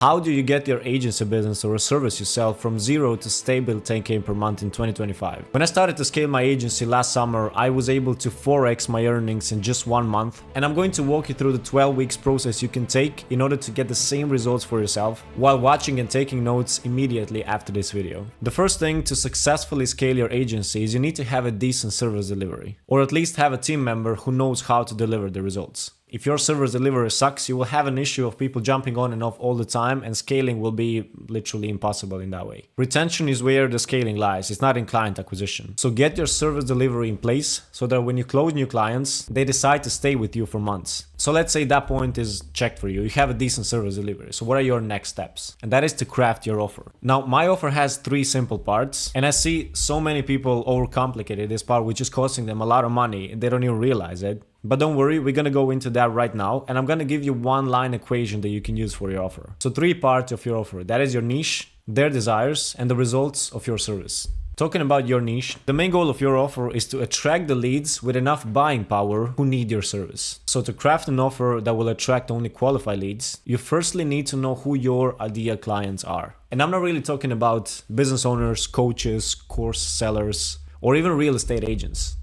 How do you get your agency business or a service you sell from zero to stable 10K per month in 2025? When I started to scale my agency last summer, I was able to 4x my earnings in just 1 month. And I'm going to walk you through the 12 weeks process you can take in order to get the same results for yourself while watching and taking notes immediately after this video. The first thing to successfully scale your agency is you need to have a decent service delivery, or at least have a team member who knows how to deliver the results. If your service delivery sucks, you will have an issue of people jumping on and off all the time, and scaling will be literally impossible in that way. Retention is where the scaling lies, it's not in client acquisition. So get your service delivery in place so that when you close new clients, they decide to stay with you for months. So let's say that point is checked for you. You have a decent service delivery. So what are your next steps? And that is to craft your offer. Now, my offer has 3 simple parts, and I see so many people overcomplicate this part, which is costing them a lot of money and they don't even realize it. But don't worry, we're gonna go into that right now, and I'm gonna give you one line equation that you can use for your offer. So 3 parts of your offer. That is your niche, their desires, and the results of your service. Talking about your niche, the main goal of your offer is to attract the leads with enough buying power who need your service. So to craft an offer that will attract only qualified leads, you firstly need to know who your ideal clients are. And I'm not really talking about business owners, coaches, course sellers, or even real estate agents.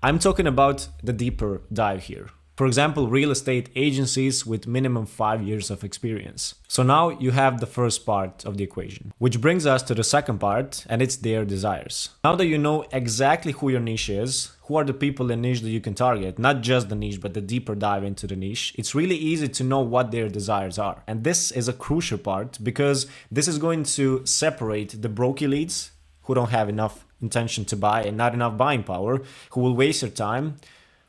I'm talking about the deeper dive here. For example, real estate agencies with minimum 5 years of experience. So now you have the first part of the equation, which brings us to the second part, and it's their desires. Now that you know exactly who your niche is, who are the people in niche that you can target, not just the niche, but the deeper dive into the niche, it's really easy to know what their desires are. And this is a crucial part because this is going to separate the brokey leads who don't have enough intention to buy and not enough buying power, who will waste your time,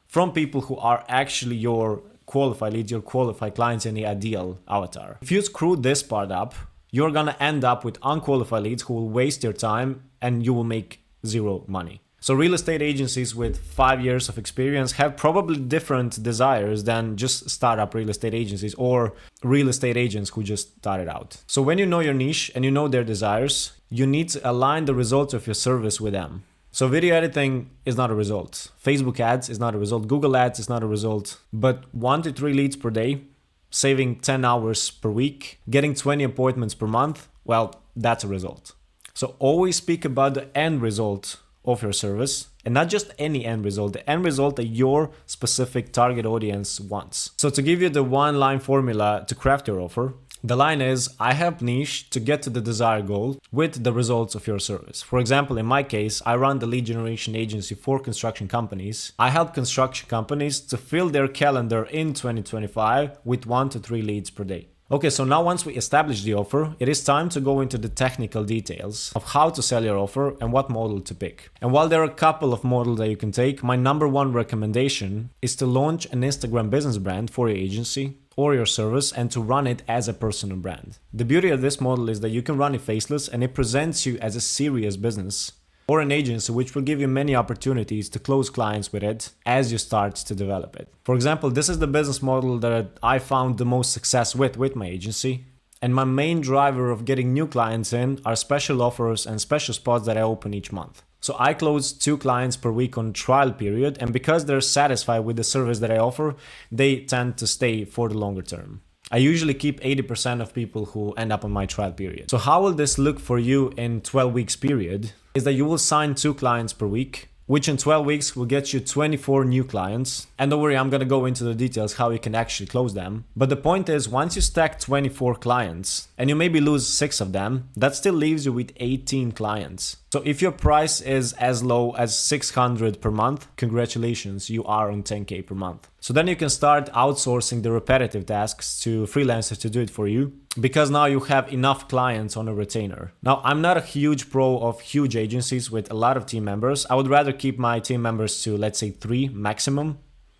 from people who are actually your qualified leads, your qualified clients, and the ideal avatar. If you screw this part up, you're gonna end up with unqualified leads who will waste your time and you will make 0 money. So real estate agencies with 5 years of experience have probably different desires than just startup real estate agencies or real estate agents who just started out. So when you know your niche and you know their desires, you need to align the results of your service with them. So video editing is not a result. Facebook ads is not a result. Google ads is not a result. But 1 to 3 leads per day, saving 10 hours per week, getting 20 appointments per month, well, that's a result. So always speak about the end result of your service, and not just any end result, the end result that your specific target audience wants. So to give you the 1-line formula to craft your offer, the line is, I help niche to get to the desired goal with the results of your service. For example, in my case, I run the lead generation agency for construction companies. I help construction companies to fill their calendar in 2025 with 1 to 3 leads per day. Okay, so now once we establish the offer, it is time to go into the technical details of how to sell your offer and what model to pick. And while there are a couple of models that you can take, my number 1 recommendation is to launch an Instagram business brand for your agency or your service and to run it as a personal brand. The beauty of this model is that you can run it faceless and it presents you as a serious business or an agency, which will give you many opportunities to close clients with it as you start to develop it. For example, this is the business model that I found the most success with my agency. And my main driver of getting new clients in are special offers and special spots that I open each month. So I close 2 clients per week on trial period, and because they're satisfied with the service that I offer, they tend to stay for the longer term. I usually keep 80% of people who end up on my trial period. So how will this look for you in 12 weeks period? Is that you will sign 2 clients per week, which in 12 weeks will get you 24 new clients. And don't worry, I'm gonna go into the details how you can actually close them. But the point is, once you stack 24 clients and you maybe lose 6 of them, that still leaves you with 18 clients. So if your price is as low as 600 per month, congratulations, you are on 10K per month. So then you can start outsourcing the repetitive tasks to freelancers to do it for you, because now you have enough clients on a retainer. Now, I'm not a huge pro of huge agencies with a lot of team members. I would rather keep my team members to, let's say, 3 maximum,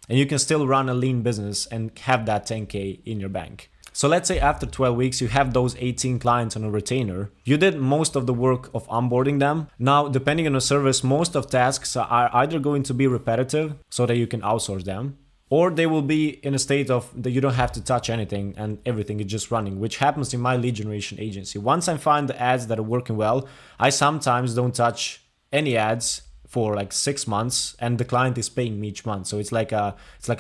and you can still run a lean business and have that 10K in your bank. So let's say after 12 weeks, you have those 18 clients on a retainer. You did most of the work of onboarding them. Now, depending on the service, most of tasks are either going to be repetitive so that you can outsource them, or they will be in a state of that you don't have to touch anything and everything is just running, which happens in my lead generation agency. Once I find the ads that are working well, I sometimes don't touch any ads for like 6 months and the client is paying me each month. So it's like a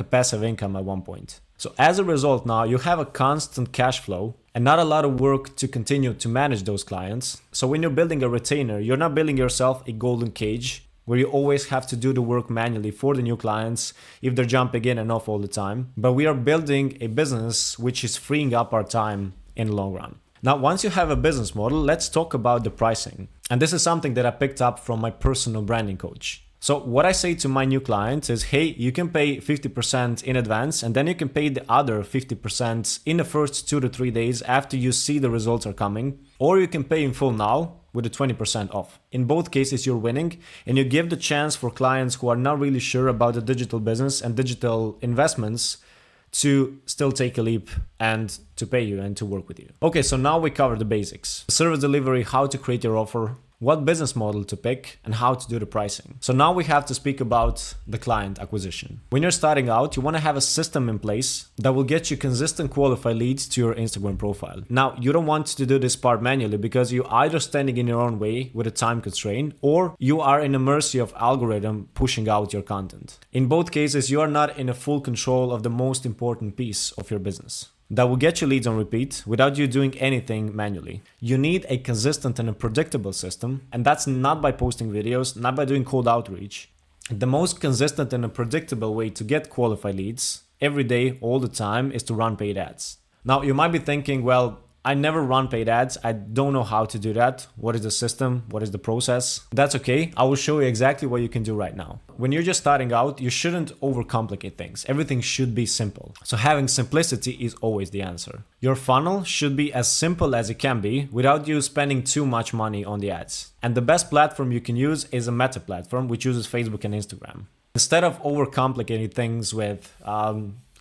passive income at one point. So as a result, now you have a constant cash flow and not a lot of work to continue to manage those clients. So when you're building a retainer, you're not building yourself a golden cage where you always have to do the work manually for the new clients if they're jumping in and off all the time. But we are building a business which is freeing up our time in the long run. Now, once you have a business model, let's talk about the pricing. And this is something that I picked up from my personal branding coach. So what I say to my new clients is, hey, you can pay 50% in advance, and then you can pay the other 50% in the first 2 to 3 days after you see the results are coming, or you can pay in full now with a 20% off. In both cases, you're winning, and you give the chance for clients who are not really sure about the digital business and digital investments to still take a leap and to pay you and to work with you. Okay, so now we cover the basics. Service delivery, how to create your offer, what business model to pick, and how to do the pricing. So now we have to speak about the client acquisition. When you're starting out, you want to have a system in place that will get you consistent qualified leads to your Instagram profile. Now, you don't want to do this part manually because you're either standing in your own way with a time constraint, or you are in the mercy of algorithm pushing out your content. In both cases, you are not in a full control of the most important piece of your business that will get you leads on repeat without you doing anything manually. You need a consistent and a predictable system, and that's not by posting videos, not by doing cold outreach. The most consistent and a predictable way to get qualified leads every day, all the time, is to run paid ads. Now, you might be thinking, well, I never run paid ads. I don't know how to do that. What is the system? What is the process? That's okay. I will show you exactly what you can do right now. When you're just starting out, you shouldn't overcomplicate things. Everything should be simple. So having simplicity is always the answer. Your funnel should be as simple as it can be without you spending too much money on the ads. And the best platform you can use is a Meta platform, which uses Facebook and Instagram. Instead of overcomplicating things with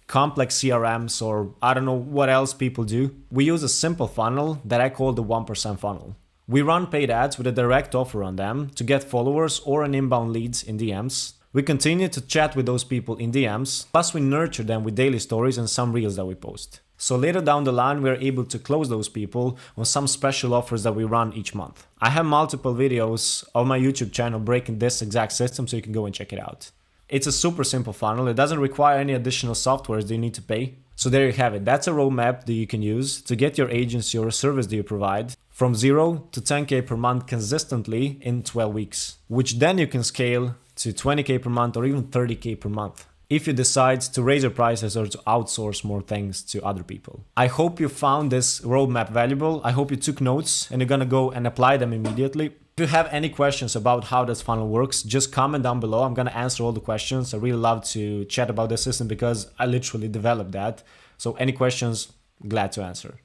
complex CRMs or I don't know what else people do, we use a simple funnel that I call the 1% funnel. We run paid ads with a direct offer on them to get followers or an inbound leads in DMs. We continue to chat with those people in DMs, plus we nurture them with daily stories and some reels that we post. So later down the line, we're able to close those people on some special offers that we run each month. I have multiple videos on my YouTube channel breaking this exact system, so you can go and check it out. It's a super simple funnel. It doesn't require any additional softwares that you need to pay. So there you have it. That's a roadmap that you can use to get your agency or a service that you provide from 0 to 10K per month consistently in 12 weeks, which then you can scale to 20K per month or even 30K per month if you decide to raise your prices or to outsource more things to other people. I hope you found this roadmap valuable. I hope you took notes and you're gonna go and apply them immediately. If you have any questions about how this funnel works, just comment down below. I'm gonna answer all the questions. I really love to chat about the system because I literally developed that. So any questions, glad to answer.